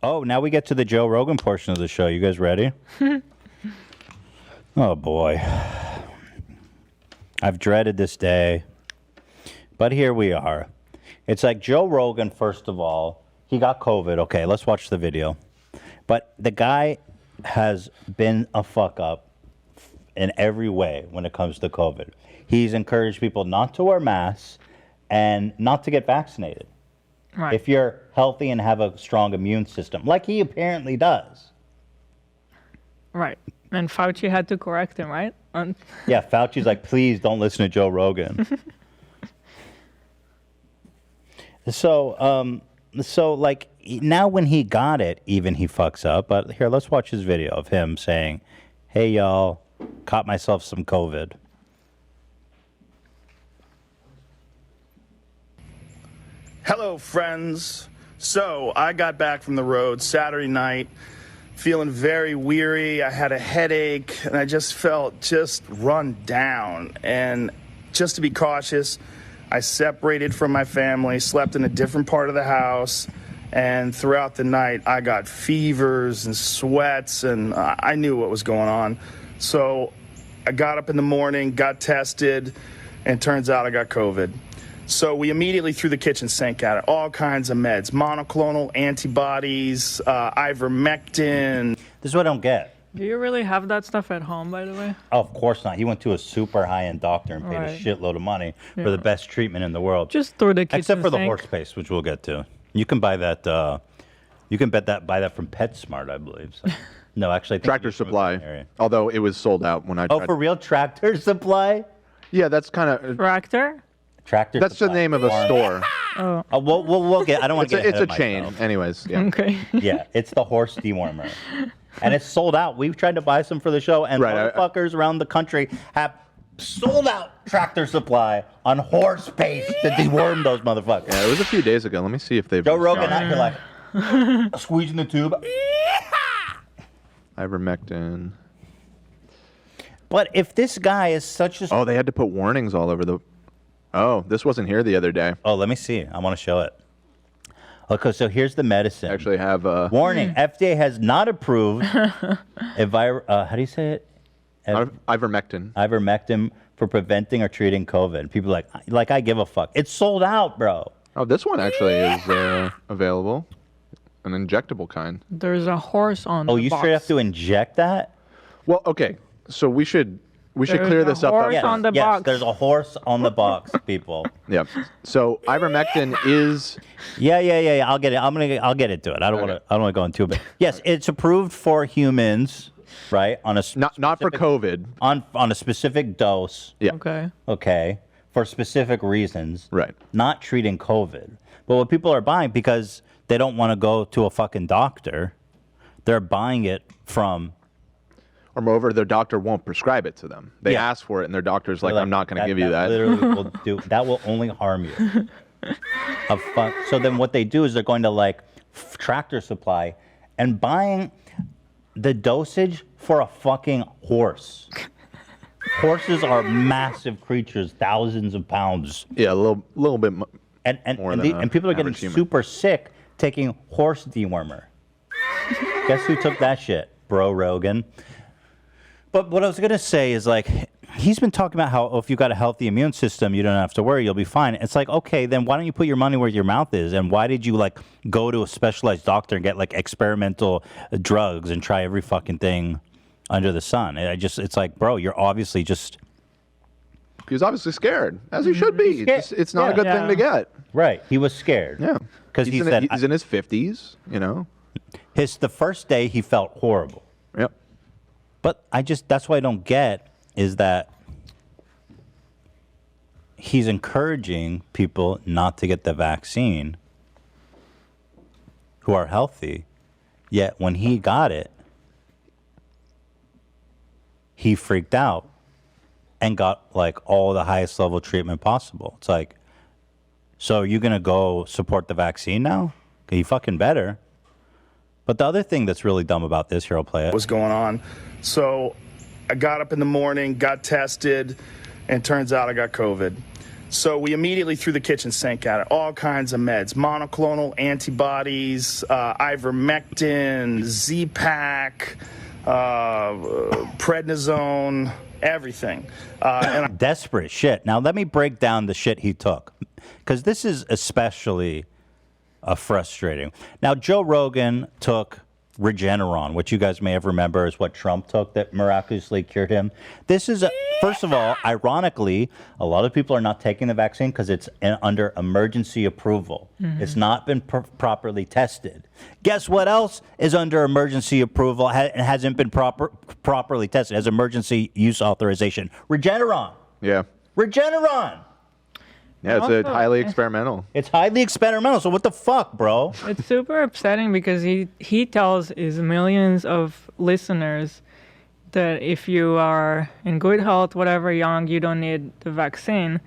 Oh, now we get to the Joe Rogan portion of the show. You guys ready? Oh, boy. I've dreaded this day. But here we are. It's like Joe Rogan, first of all, he got COVID. Okay, let's watch the video. But the guy has been a fuck up in every way when it comes to COVID. He's encouraged people not to wear masks and not to get vaccinated. Right. If you're healthy and have a strong immune system, like he apparently does. Right. And Fauci had to correct him, right? Yeah, Fauci's like, please don't listen to Joe Rogan. So like now when he got it, even he fucks up. But here, let's watch his video of him saying, "Hey y'all, caught myself some COVID." Hello, friends. So I got back from the road Saturday night, feeling very weary. I had a headache, and I just felt just run down. And just to be cautious, I separated from my family, slept in a different part of the house, and throughout the night, I got fevers and sweats, and I knew what was going on. So I got up in the morning, got tested, and turns out I got COVID. So we immediately threw the kitchen sink at it. All kinds of meds, monoclonal antibodies, ivermectin. This is what I don't get. Do you really have that stuff at home, by the way? Oh, of course not. He went to a super high-end doctor and paid a shitload of money for the best treatment in the world. Just throw the kitchen Except for the sink. horse paste, which we'll get to. You can buy that. You can buy that from PetSmart, I believe. So. No, actually, I think Tractor Supply. Although it was sold out when I. Oh, for real, Tractor Supply? Yeah, that's kind of. Tractor. Tractor. That's Supply. the name of a store. Oh. We'll get. I don't want to get. It's ahead a of chain, myself. anyways. Yeah. Okay. Yeah, it's the horse dewormer, and it's sold out. We've tried to buy some for the show, and motherfuckers around the country have sold out Tractor Supply on horse paste to deworm those motherfuckers. Yeah, it was a few days ago. Let me see if they've. Joe Rogan out here like squeezing the tube. Ivermectin. But if this guy is such a... Oh, they had to put warnings all over the... Oh, this wasn't here the other day. Oh, let me see. I want to show it. Okay, so here's the medicine. Actually have a... Warning, FDA has not approved how do you say it? Ivermectin. Ivermectin for preventing or treating COVID. People are like I give a fuck. It's sold out, bro. Oh, this one actually is available. An injectable kind. There's a horse on. Oh, the you box. straight have to inject that? Well, okay. So we should clear this up. Horse on the box. There's a horse on the box, people. Yeah. So ivermectin is. Yeah. I'll get it. I'll get into it. I don't want to go into it. But yes, it's approved for humans, right? On a not for COVID. On a specific dose. Yeah. Okay. Okay. For specific reasons. Right. Not treating COVID. But what people are buying because they don't want to go to a fucking doctor, they're buying it from. Or moreover, their doctor won't prescribe it to them. They ask for it, and their doctor's like, "I'm not going to give you that." Literally will do that. Will only harm you. So then, what they do is they're going to Tractor Supply and buying the dosage for a fucking horse. Horses are massive creatures, thousands of pounds. Yeah, a little bit more and people are getting super sick taking horse dewormer. Guess who took that shit? Bro Rogan. But what I was going to say is he's been talking about how if you've got a healthy immune system, you don't have to worry, you'll be fine. It's like, okay, then why don't you put your money where your mouth is? And why did you go to a specialized doctor and get experimental drugs and try every fucking thing under the sun? It's like, bro, you're obviously just... He's obviously scared, as he should be. It's not a good thing to get. Right. He was scared. Yeah. Because he's in his 50s, you know. The first day he felt horrible. Yep. But that's what I don't get is that he's encouraging people not to get the vaccine who are healthy. Yet when he got it, he freaked out and got all the highest level treatment possible. It's like, so are you going to go support the vaccine now? You fucking better. But the other thing that's really dumb about this, here, I'll play it. What's going on? So I got up in the morning, got tested, and turns out I got COVID. So we immediately threw the kitchen sink at it. All kinds of meds, monoclonal antibodies, ivermectin, Z-Pak, prednisone, everything. Desperate shit. Now let me break down the shit he took, because this is especially frustrating. Now Joe Rogan took Regeneron, which you guys may have remember is what Trump took that miraculously cured him. This is, first of all, ironically, a lot of people are not taking the vaccine because it's under emergency approval. It's not been properly tested. Guess what else is under emergency approval and hasn't been properly tested as emergency use authorization? Regeneron. Yeah. Regeneron. Yeah, it's highly experimental. It's highly experimental. So what the fuck, bro? It's super upsetting because he tells his millions of listeners that if you are in good health, whatever, young, you don't need the vaccine.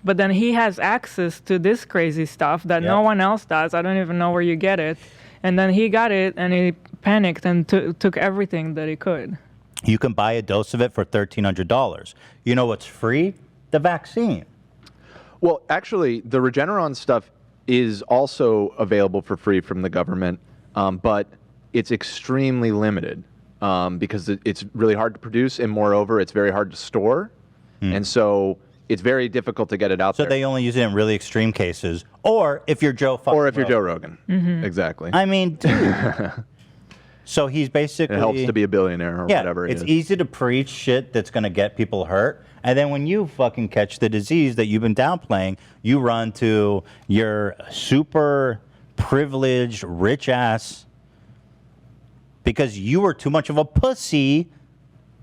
But then he has access to this crazy stuff that no one else does. I don't even know where you get it. And then he got it and he panicked and took everything that he could. You can buy a dose of it for $1,300. You know what's free? The vaccine. Well, actually, the Regeneron stuff is also available for free from the government, but it's extremely limited because it's really hard to produce, and moreover, it's very hard to store, and so it's very difficult to get it out there. So they only use it in really extreme cases, or if you're Joe Rogan. Exactly. I mean, dude. So he's basically... It helps to be a billionaire or whatever it is. It's easy to preach shit that's going to get people hurt. And then when you fucking catch the disease that you've been downplaying, you run to your super privileged, rich ass because you were too much of a pussy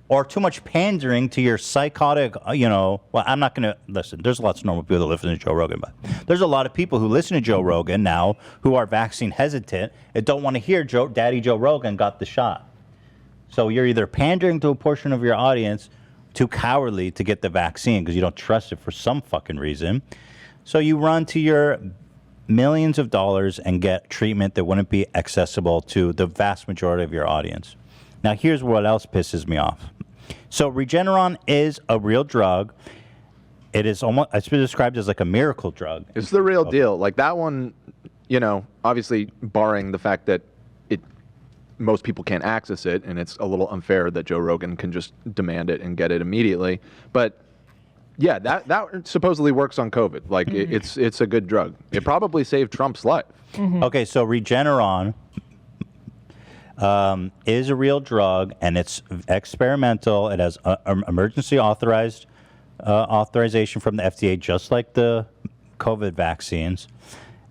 or too much pandering to your psychotic, well, I'm not going to, listen, there's lots of normal people that listen to Joe Rogan, but there's a lot of people who listen to Joe Rogan now who are vaccine hesitant and don't want to hear Daddy Joe Rogan got the shot. So you're either pandering to a portion of your audience, too cowardly to get the vaccine because you don't trust it for some fucking reason. So you run to your millions of dollars and get treatment that wouldn't be accessible to the vast majority of your audience. Now, here's what else pisses me off. So Regeneron is a real drug. It is almost, it's been described as like a miracle drug. It's the real deal. Like that one, obviously barring the fact that most people can't access it, and it's a little unfair that Joe Rogan can just demand it and get it immediately. But yeah, that supposedly works on COVID. Like it's a good drug. It probably saved Trump's life. Okay, so Regeneron is a real drug, and it's experimental. It has emergency authorization from the FDA, just like the COVID vaccines,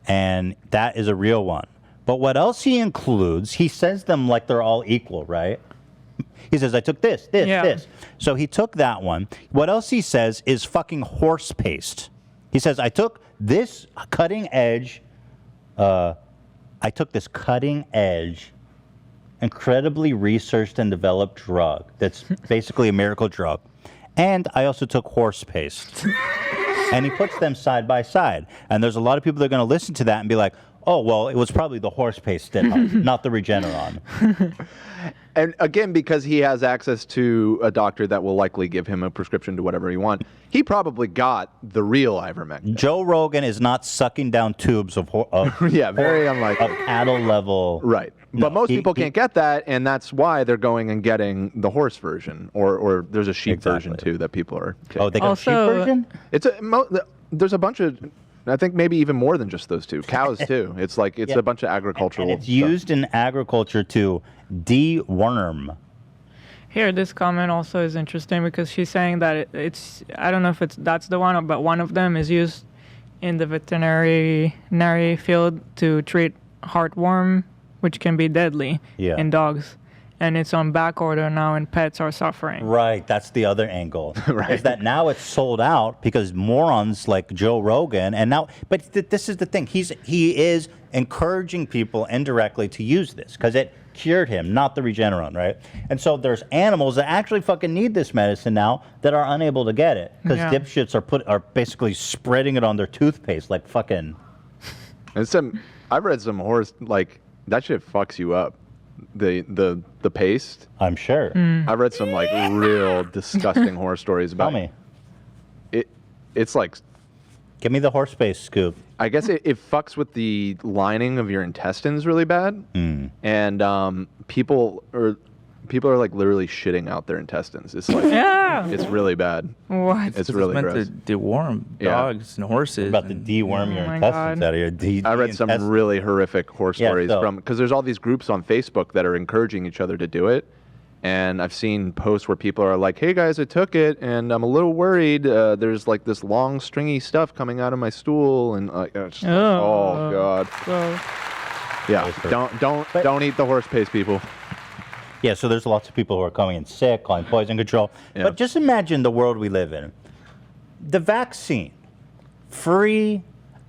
and that is a real one. But what else he includes, he says them like they're all equal, right? He says, I took this. So he took that one. What else he says is fucking horse paste. He says, I took this cutting edge, incredibly researched and developed drug that's basically a miracle drug. And I also took horse paste. And he puts them side by side. And there's a lot of people that are going to listen to that and be like, oh, well, it was probably the horse paste, not the Regeneron. And again, because he has access to a doctor that will likely give him a prescription to whatever he wants, he probably got the real ivermectin. Joe Rogan is not sucking down tubes of very unlikely. Of cattle level. Right. But most people can't get that, and that's why they're going and getting the horse version, or there's a sheep version too that people are taking. Oh, they got a sheep version? There's a bunch of, I think maybe even more than just those two. Cows too. It's like a bunch of agricultural. And it's used in agriculture to deworm. Here, this comment also is interesting because she's saying that it's, I don't know if that's the one, but one of them is used in the veterinary field to treat heartworm, which can be deadly in dogs. And it's on back order now, and pets are suffering. Right, that's the other angle. Right. Is that now it's sold out because morons like Joe Rogan, and now, but this is the thing. He is encouraging people indirectly to use this because it cured him, not the Regeneron, right? And so there's animals that actually fucking need this medicine now that are unable to get it because dipshits are basically spreading it on their toothpaste like fucking. And I've read some horse, like that shit fucks you up. The paste. I'm sure. I've read some like real disgusting horror stories about. Tell me. It's like Give me the horse space scoop. I guess it fucks with the lining of your intestines really bad, and people are like literally shitting out their intestines. It's like it's really bad. What? It's really meant gross. to deworm dogs and horses. About to deworm your my intestines God. out of your. I read some really horrific horse Yeah, stories so- because there's all these groups on Facebook that are encouraging each other to do it. And I've seen posts where people are like, "Hey guys, I took it, and I'm a little worried. There's like this long, stringy stuff coming out of my stool, and it's like, oh god, So, yeah. Don't eat the horse paste, people. Yeah, so there's lots of people who are coming in sick, on poison control. Yeah. But just imagine the world we live in. The vaccine, free,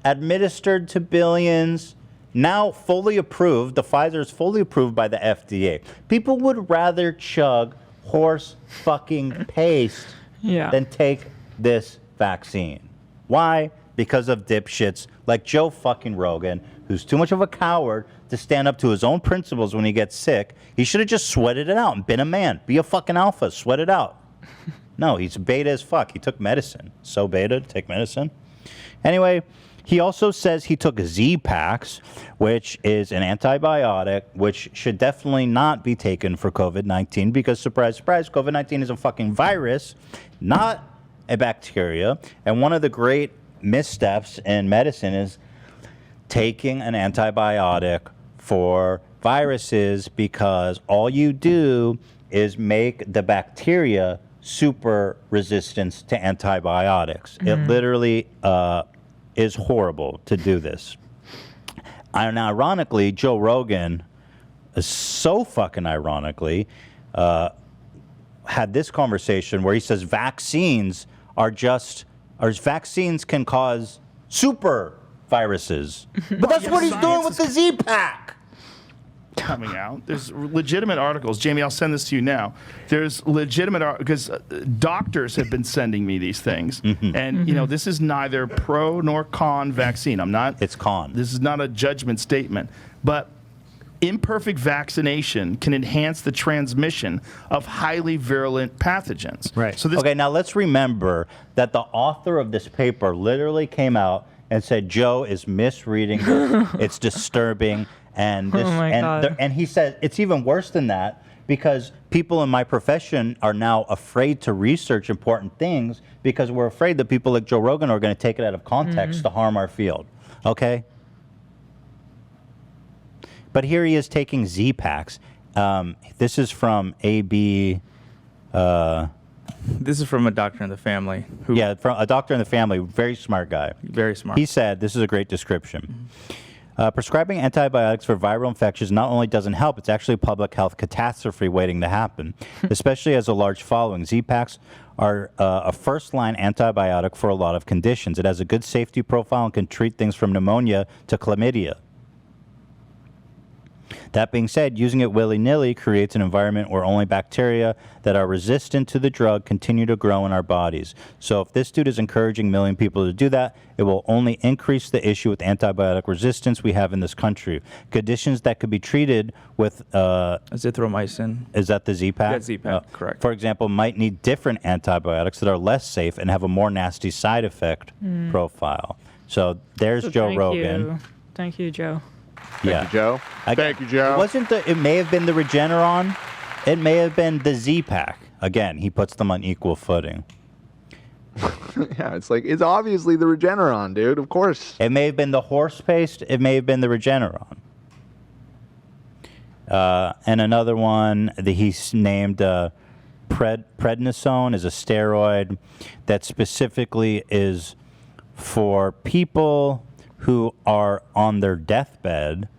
administered to billions, now fully approved. The Pfizer is fully approved by the FDA. People would rather chug horse fucking paste yeah. than take this vaccine. Why? Because of dipshits like Joe fucking Rogan, who's too much of a coward to stand up to his own principles when he gets sick. He should have just sweated it out and been a man. Be a fucking alpha. Sweat it out. No, he's beta as fuck. He took medicine. So beta to take medicine. Anyway, he also says he took Z-Pax, which is an antibiotic, which should definitely not be taken for COVID-19 because, surprise, surprise, COVID-19 is a fucking virus, not a bacteria. And one of the great missteps in medicine is taking an antibiotic for viruses because all you do is make the bacteria super resistant to antibiotics. It literally is horrible to do this. And ironically, Joe Rogan, so fucking ironically, had this conversation where he says vaccines can cause super viruses. But that's what he's doing with the Z-Pack. Coming out. There's legitimate articles. Jamie, I'll send this to you now. There's legitimate because doctors have been sending me these things, and you know this is neither pro nor con vaccine. I'm not. It's con. This is not a judgment statement, but imperfect vaccination can enhance the transmission of highly virulent pathogens. Right. So this. Okay, now let's remember that the author of this paper literally came out and said Joe is misreading this. It's disturbing. And this, and he said it's even worse than that because people in my profession are now afraid to research important things because we're afraid that people like Joe Rogan are going to take it out of context to harm our field. Okay? But here he is taking Z-Packs. This is from AB. This is from a doctor in the family. From a doctor in the family, very smart guy. Very smart. He said, this is a great description. Prescribing antibiotics for viral infections not only doesn't help, it's actually a public health catastrophe waiting to happen, especially as a large following. Z-Packs are a first-line antibiotic for a lot of conditions. It has a good safety profile and can treat things from pneumonia to chlamydia. That being said, using it willy-nilly creates an environment where only bacteria that are resistant to the drug continue to grow in our bodies. So if this dude is encouraging a million people to do that, it will only increase the issue with antibiotic resistance we have in this country. Conditions that could be treated with... azithromycin. Is that the Z-Pack? Yeah, Z-Pack, correct. For example, might need different antibiotics that are less safe and have a more nasty side effect profile. So there's Joe Rogan. Thank you, Joe. Thank you, Joe. Thank you, Joe. It may have been the Regeneron. It may have been the Z-Pack. Again, he puts them on equal footing. Yeah, it's obviously the Regeneron, dude. Of course. It may have been the horse paste. It may have been the Regeneron. And another one that he's named prednisone is a steroid that specifically is for people who are on their deathbed.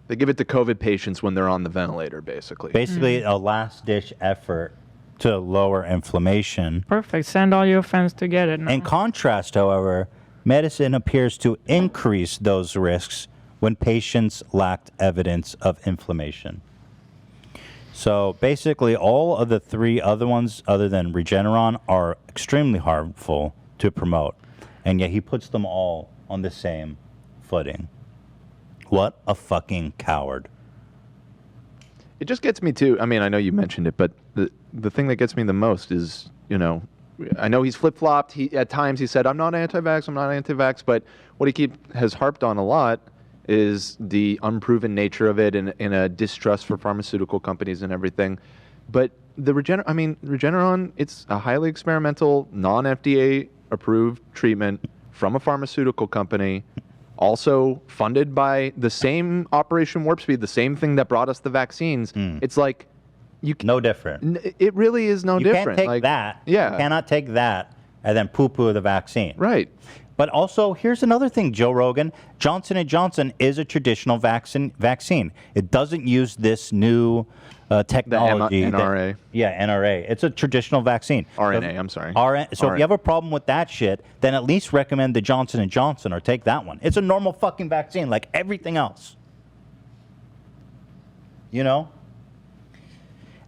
They give it to COVID patients when they're on the ventilator, basically. Basically, a last-ditch effort to lower inflammation. Perfect. Send all your friends to get it now. In contrast, however, medicine appears to increase those risks when patients lacked evidence of inflammation. So basically, all of the three other ones, other than Regeneron, are extremely harmful to promote. And yet he puts them all on the same footing. What a fucking coward. It just gets me too. I mean, I know you mentioned it, but the thing that gets me the most is, I know he's flip-flopped. At times he said, I'm not anti-vax, but what he has harped on a lot is the unproven nature of it and a distrust for pharmaceutical companies and everything. But the Regeneron, it's a highly experimental, non-FDA approved treatment from a pharmaceutical company, also funded by the same Operation Warp Speed, the same thing that brought us the vaccines. It's like, no different. It really is no different. You can't take that. Yeah. You cannot take that and then poo-poo the vaccine. Right. But also, here's another thing, Joe Rogan. Johnson & Johnson is a traditional vaccine. It doesn't use this new technology. The NRA. NRA. It's a traditional vaccine. RNA, I'm sorry. So if you have a problem with that shit, then at least recommend the Johnson & Johnson or take that one. It's a normal fucking vaccine like everything else. You know?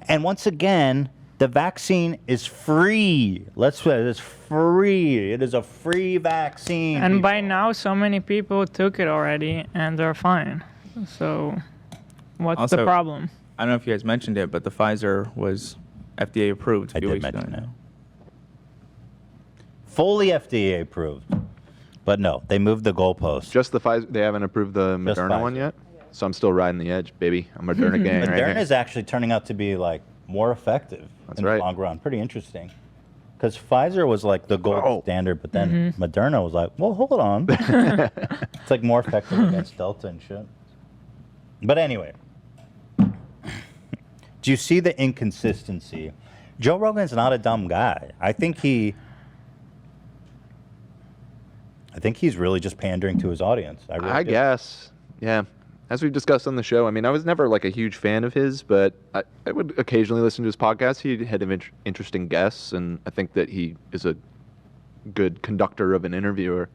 And once again, the vaccine is free. Let's say it's free. It is a free vaccine. And people. by now, so many people took it already, and they're fine. So, what's Also, the problem? I don't know if you guys mentioned it, but the Pfizer was FDA approved a few weeks ago. It. Fully FDA approved. But no, they moved the goalpost. Just the Pfizer. They haven't approved the Moderna one yet? So I'm still riding the edge, baby. I'm Moderna gang right here. Moderna is actually turning out to be like more effective in the long run. Pretty interesting. Because Pfizer was like the gold standard, but then Moderna was like, well, hold on. It's like more effective against Delta and shit. But anyway, do you see the inconsistency? Joe Rogan's not a dumb guy. I think he's really just pandering to his audience. I guess. Yeah. As we've discussed on the show, I mean, I was never like a huge fan of his, but I would occasionally listen to his podcast. He had interesting guests, and I think that he is a good conductor of an interviewer.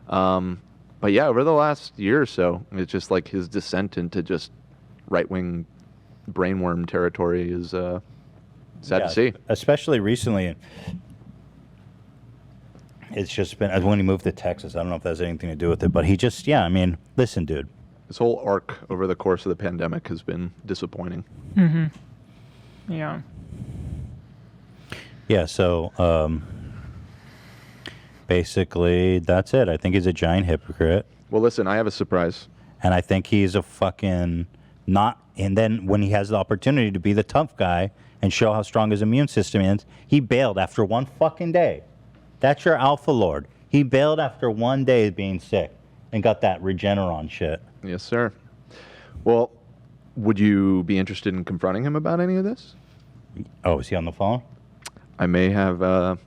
But yeah, over the last year or so, it's just like his descent into just right-wing brainworm territory is sad to see. Especially recently. It's just been, when he moved to Texas, I don't know if that has anything to do with it, but he just, listen, dude. This whole arc over the course of the pandemic has been disappointing. Yeah. Yeah, so basically that's it. I think he's a giant hypocrite. Well, listen, I have a surprise. And I think he's a fucking and then when he has the opportunity to be the tough guy and show how strong his immune system is, he bailed after one fucking day. That's your alpha lord. He bailed after one day of being sick and got that Regeneron shit. Yes, sir. Well, would you be interested in confronting him about any of this? Oh, is he on the phone? I may have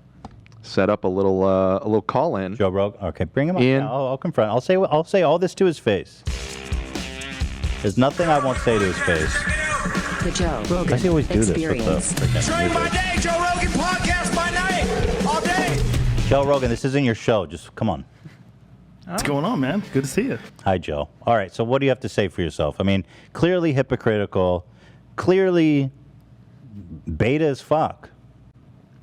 set up a little call in. Joe Rogan. Okay, bring him on. I'll confront. I'll say all this to his face. There's nothing I won't say to his face. The Joe Rogan I always do Experience. This. During my day, Joe Rogan podcast by night, all day. Joe Rogan, this isn't your show. Just come on. What's going on, man? Good to see you. Hi, Joe. All right, so what do you have to say for yourself? I mean, clearly hypocritical, clearly beta as fuck.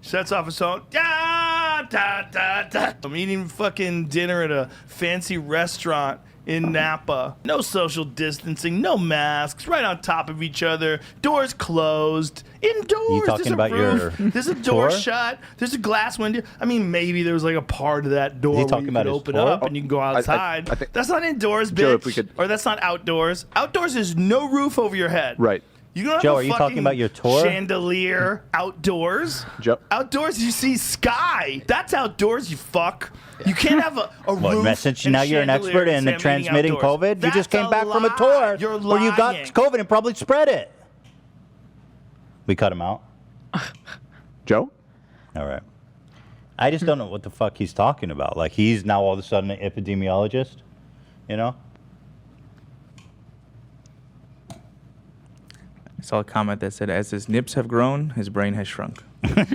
Sets off a song. Da, da, da, da. I'm eating fucking dinner at a fancy restaurant in Napa. No social distancing, no masks, right on top of each other. Doors closed. Indoors. You talking about roof. your There's a door tour? shut. There's a glass window. I mean, maybe there was like a part of that door Is he where talking you about could his open tour? up and you can go outside. I think- that's not indoors, bitch. Joe, if we could- Or that's not outdoors. Outdoors is no roof over your head. Right. You don't have Joe, a are you fucking talking about your tour? chandelier outdoors. Joe- Outdoors, you see sky. That's outdoors, you fuck. You can't have a What, roof. message? and Now you're an chandelier expert and in say I'm eating transmitting outdoors. COVID? You just That's came back from a lie. tour You're where you got lying. COVID and probably spread it. We cut him out? Joe? All right. I just don't know what the fuck he's talking about. Like, he's now all of a sudden an epidemiologist, you know? I saw a comment that said, as his nips have grown, his brain has shrunk. There's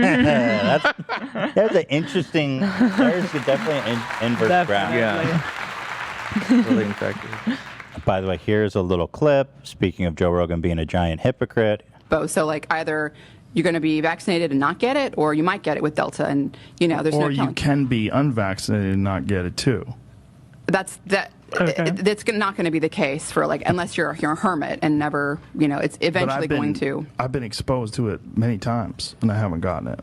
an interesting, there's definitely an inverse graph. Yeah. Really infected. By the way, here's a little clip. Speaking of Joe Rogan being a giant hypocrite. Both. So like either you're going to be vaccinated and not get it, or you might get it with Delta, and there's no Or you telling. can be unvaccinated and not get it too. That's Okay. That's not going to be the case for unless you're a hermit and never it's But eventually going to. I've been exposed to it many times and I haven't gotten it.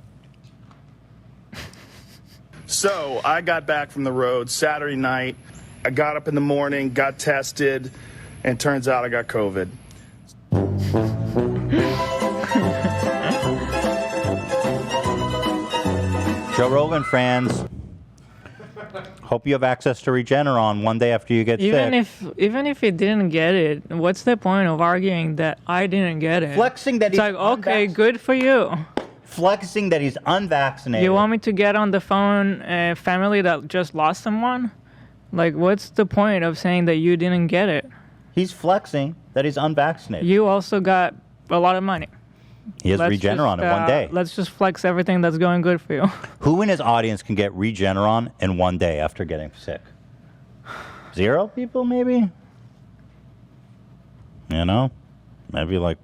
So I got back from the road Saturday night. I got up in the morning, got tested, and turns out I got COVID. Joe Rogan fans, hope you have access to Regeneron one day after you get sick. Even if he didn't get it, what's the point of arguing that I didn't get it? Flexing that it's like, okay, good for you. Flexing that he's unvaccinated. You want me to get on the phone a family that just lost someone? Like, what's the point of saying that you didn't get it? He's flexing that he's unvaccinated. You also got a lot of money. He has Regeneron in one day. Let's just flex everything that's going good for you. Who in his audience can get Regeneron in one day after getting sick? 0 people, maybe? You know? Maybe like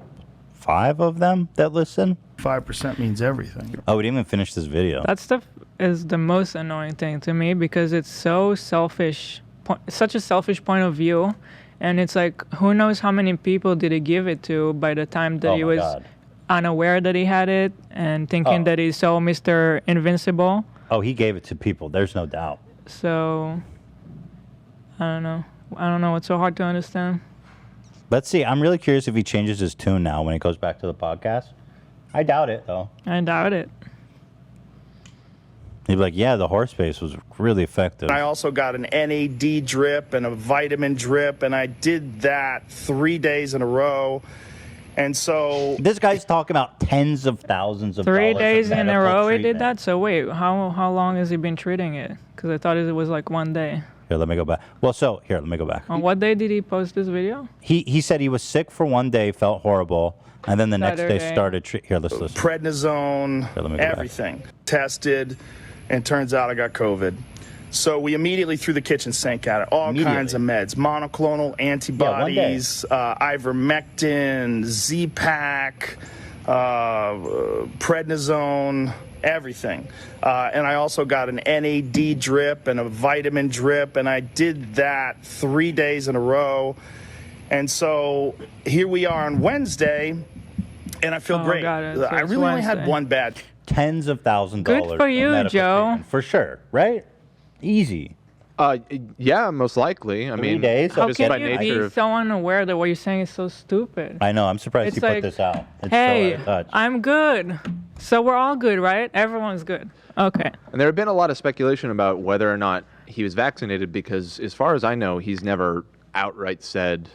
5 of them that listen? 5% means everything. Oh, we didn't even finish this video. That stuff is the most annoying thing to me because it's so selfish, such a selfish point of view. And it's like, who knows how many people did he give it to by the time that he was unaware that he had it and thinking that he's so Mr. Invincible. Oh, he gave it to people. There's no doubt. So, I don't know. I don't know what's so hard to understand. Let's see. I'm really curious if he changes his tune now when he goes back to the podcast. I doubt it, though. I doubt it. He'd be like, yeah, the horse base was really effective. I also got an NAD drip and a vitamin drip, and I did that 3 days in a row. And so this guy's talking about tens of thousands of 3 dollars days of in a row he treatment. did that? So wait, how long has he been treating it? Because I thought it was like one day. Here, let me go back. Well, so, here, let me go back. On what day did he post this video? He said he was sick for one day, felt horrible, and then the next day started... Here, let's listen. Prednisone, Here, everything. Tested, and turns out I got COVID. So we immediately threw the kitchen sink at it. All kinds of meds. Monoclonal antibodies, ivermectin, Z-Pak, prednisone, everything. And I also got an NAD drip and a vitamin drip, and I did that 3 days in a row. And so here we are on Wednesday, and I feel great. So I really only had one bad. Tens of thousands of dollars. Good for you, Joe. For sure, right? Easy. Yeah, most likely. I 3 mean, days. How can you be so unaware that what you're saying is so stupid? I know. I'm surprised It's he put like, this out. It's hey, so out of touch. I'm good. So we're all good, right? Everyone's good. Okay. And there had been a lot of speculation about whether or not he was vaccinated because, as far as I know, he's never outright said,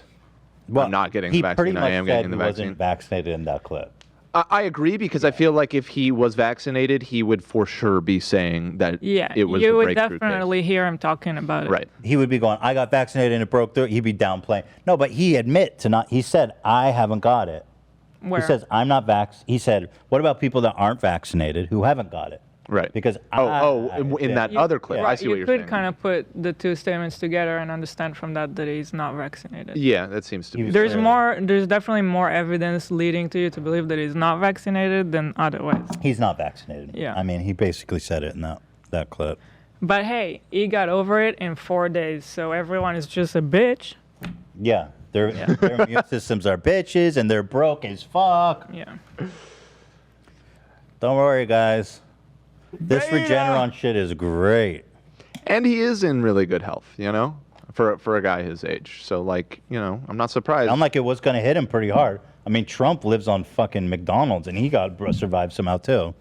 I'm not getting the vaccine. I am getting the vaccine. He wasn't vaccinated in that clip. I agree because I feel like if he was vaccinated, he would for sure be saying that it was you a would breakthrough definitely hear him talking about it. Right. He would be going, I got vaccinated and it broke through. He'd be downplaying. No, but he admit to not. He said, I haven't got it. Where? He says, I'm not He said, what about people that aren't vaccinated who haven't got it? Right. Because in that other clip, I see what you're saying. You could kind of put the two statements together and understand from that he's not vaccinated. Yeah, that seems to be. There's definitely more evidence leading to you to believe that he's not vaccinated than otherwise. He's not vaccinated. Yeah. I mean, he basically said it in that clip. But hey, he got over it in 4 days, so everyone is just a bitch. Yeah. Their immune systems are bitches and they're broke as fuck. Yeah. Don't worry, guys. This Regeneron shit is great. And he is in really good health, you know, for a guy his age. So, like, you know, I'm not surprised. I'm like, it was going to hit him pretty hard. I mean, Trump lives on fucking McDonald's, and he survived somehow, too.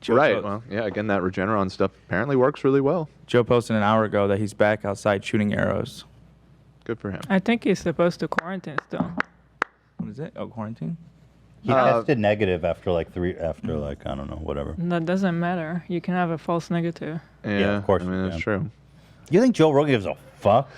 Right. Well, yeah, again, that Regeneron stuff apparently works really well. Joe posted an hour ago that he's back outside shooting arrows. Good for him. I think he's supposed to quarantine still. What is it? Oh, quarantine? He tested negative after I don't know, whatever. That doesn't matter. You can have a false negative. Yeah, of course. I mean, that's true. You think Joe Rogan gives a fuck?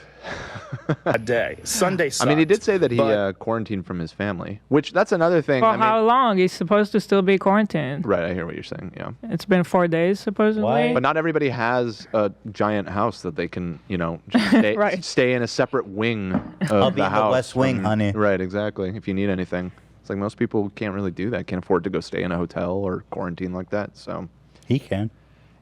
A day. Sunday sucked. I mean, he did say that he quarantined from his family, which that's another thing. For how long? He's supposed to still be quarantined. Right, I hear what you're saying, yeah. It's been 4 days, supposedly. Why? But not everybody has a giant house that they can, you know, just stay in a separate wing of I'll be the in house. the West Wing, honey. Right, exactly, if you need anything. It's like most people can't really do that, can't afford to go stay in a hotel or quarantine like that, so. He can.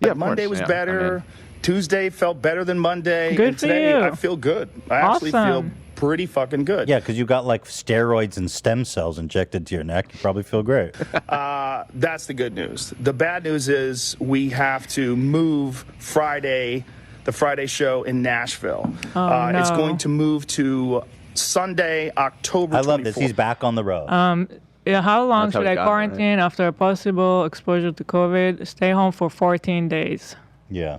Yeah, Monday was better. Tuesday felt better than Monday. Good and today, for you. I feel good. I actually feel pretty fucking good. Yeah, because you got like steroids and stem cells injected to your neck. You probably feel great. That's the good news. The bad news is we have to move the Friday show in Nashville. Oh, no. It's going to move to Sunday, October 24th. I love this. He's back on the road. Yeah, how long That's how should he I got it, quarantine after a possible exposure to COVID? Stay home for 14 days. Yeah.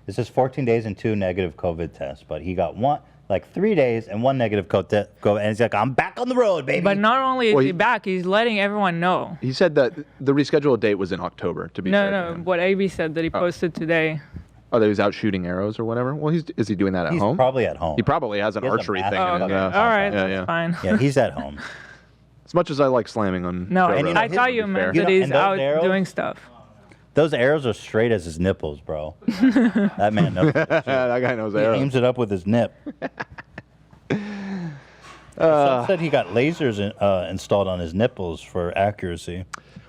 This is 14 days and 2 negative COVID tests, but he got 3 days and 1 negative COVID, and he's like, I'm back on the road, baby. But not only is Well, he back, he's letting everyone know. He said that the rescheduled date was in October, to be fair. No, what AB said that he posted today. Oh, that he was out shooting arrows or whatever? Well, is he doing that at He's home? probably at home. He probably has an He has a archery massive thing. fucking All Yeah, right, yeah, that's yeah. fine. Yeah, he's at home. As much as I like slamming on No, Joe and Rogan, I to thought be you fair. meant You that know, he's and those out arrows- doing stuff. Those arrows are straight as his nipples, bro. That man knows. that guy knows He arrows. aims it up with his nip. Some said he got lasers installed on his nipples for accuracy.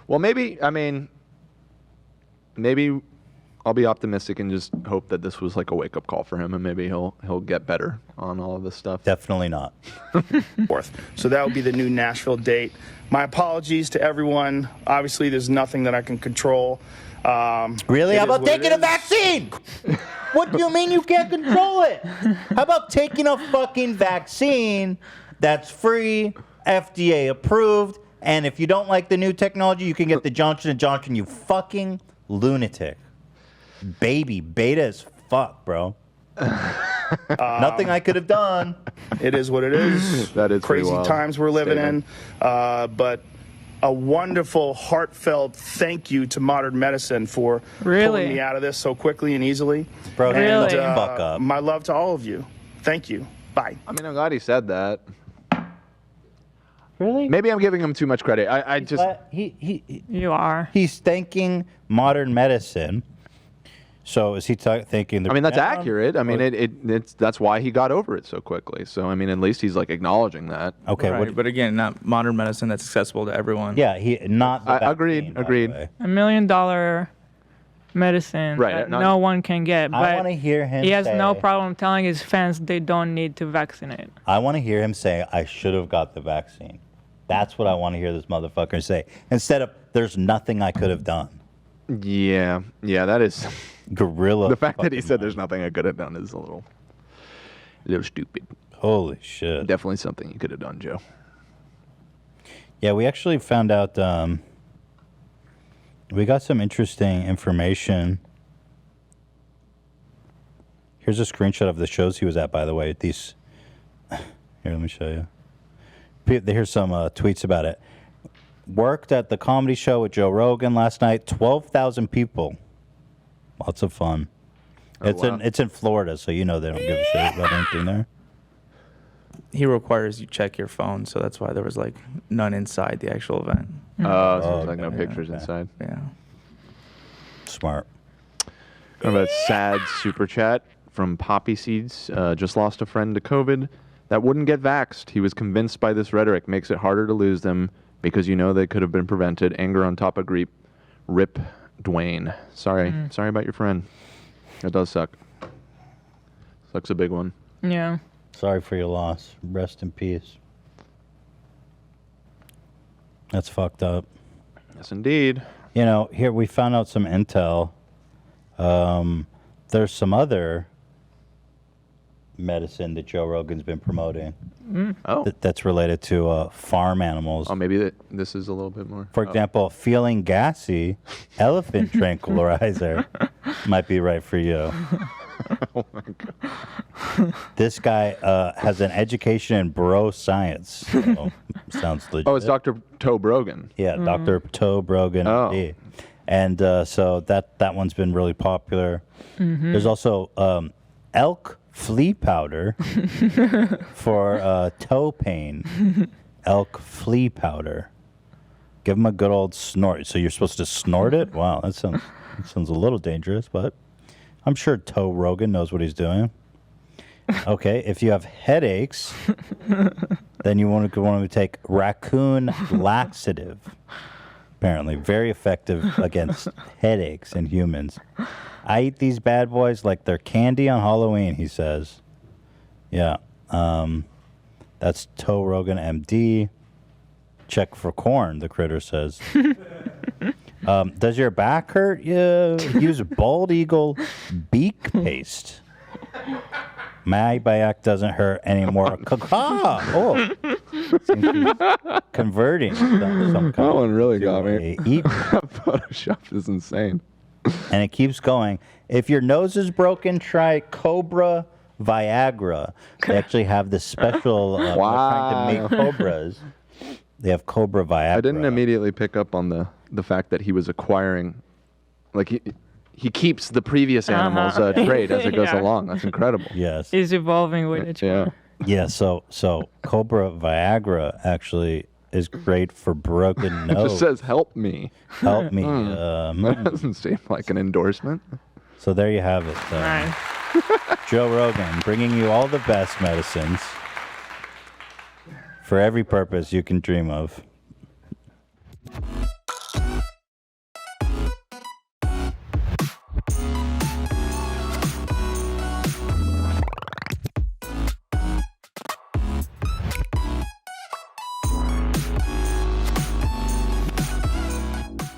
Well, maybe I'll be optimistic and just hope that this was like a wake-up call for him, and maybe he'll get better on all of this stuff. Definitely not. So that will be the new Nashville date. My apologies to everyone. Obviously, there's nothing that I can control. Really? It How is about what it taking a is. vaccine? What do you mean you can't control it? How about taking a fucking vaccine that's free, FDA approved, and if you don't like the new technology, you can get the Johnson & Johnson, you fucking lunatic. Baby, beta as fuck, bro. Nothing I could have done. It is what it is. That is pretty crazy wild times we're living statement. in. But a wonderful, heartfelt thank you to modern medicine for Really? pulling me out of this so quickly and easily. Bro, Really? shut the fuck up. My love to all of you. Thank you. Bye. I mean, I'm glad he said that. Really? Maybe I'm giving him too much credit. I just You are. He's thanking modern medicine. So is he thinking? I mean, that's accurate. I mean, it's that's why he got over it so quickly. So I mean, at least he's like acknowledging that. Okay, Right, but again, not modern medicine that's accessible to everyone. yeah, he not. The Agreed, vaccine, by the agreed. way. $1 million medicine Right, that not- no one can get. But I want to hear him. he has no say- problem telling his fans they don't need to vaccinate. I want to hear him say, "I should have got the vaccine." That's what I want to hear this motherfucker say. Instead of, "There's nothing I could have done." Yeah, that is Gorilla. the fact that he fucking said there's nothing I could have done is a little stupid. Holy shit. Definitely something you could have done, Joe. Yeah, we actually found out. We got some interesting information. Here's a screenshot of the shows he was at, by the way. These. Here, let me show you. Here's some tweets about it. Worked at the comedy show with Joe Rogan last night. 12,000 people. Lots of fun. Oh, It's in Florida, so you know they don't give a shit about anything there. He requires you check your phone, so that's why there was like none inside the actual event. So there's like no okay, pictures okay. inside. Yeah. Smart. Going about sad super chat from Poppy Seeds. Just lost a friend to COVID that wouldn't get vaxxed. He was convinced by this rhetoric makes it harder to lose them because you know they could have been prevented. Anger on top of grief. Rip Dwayne. Sorry about your friend. It does suck. Sucks a big one. Yeah. Sorry for your loss. Rest in peace. That's fucked up. Yes, indeed. You know, here we found out some intel. There's some other medicine that Joe Rogan's been promoting Oh. that's related to farm animals. Oh, maybe this is a little bit more. For example, feeling gassy, elephant tranquilizer might be right for you. Oh my god. This guy has an education in bro science. So sounds legit. Oh, it's Dr. Toe Brogan. Yeah, Dr. Toe Brogan. Oh. MD. And so that one's been really popular. There's also elk flea powder for toe pain. Elk flea powder. Give him a good old snort. So you're supposed to snort it? Wow, that sounds a little dangerous, but I'm sure Toe Rogan knows what he's doing. Okay, if you have headaches, then you want to take raccoon laxative. Apparently, very effective against headaches in humans. I eat these bad boys like they're candy on Halloween, he says. Yeah. That's Toe Rogan MD. Check for corn, the critter says. Does your back hurt? Yeah. Use Bald Eagle beak paste. My back doesn't hurt anymore. Oh, seems to be converting. Some That one really got me. Eat. Photoshop is insane. And it keeps going. If your nose is broken, try Cobra Viagra. They actually have this special. Trying to make cobras. They have Cobra Viagra. I didn't immediately pick up on the fact that he was acquiring, like he keeps the previous animal's trait as it goes along. That's incredible. Yes. He's evolving with it. Yeah. Yeah. So Cobra Viagra actually is great for broken It nose. just says help me. Help me. That doesn't seem like an endorsement. So there you have it. Nice. Joe Rogan bringing you all the best medicines for every purpose you can dream of.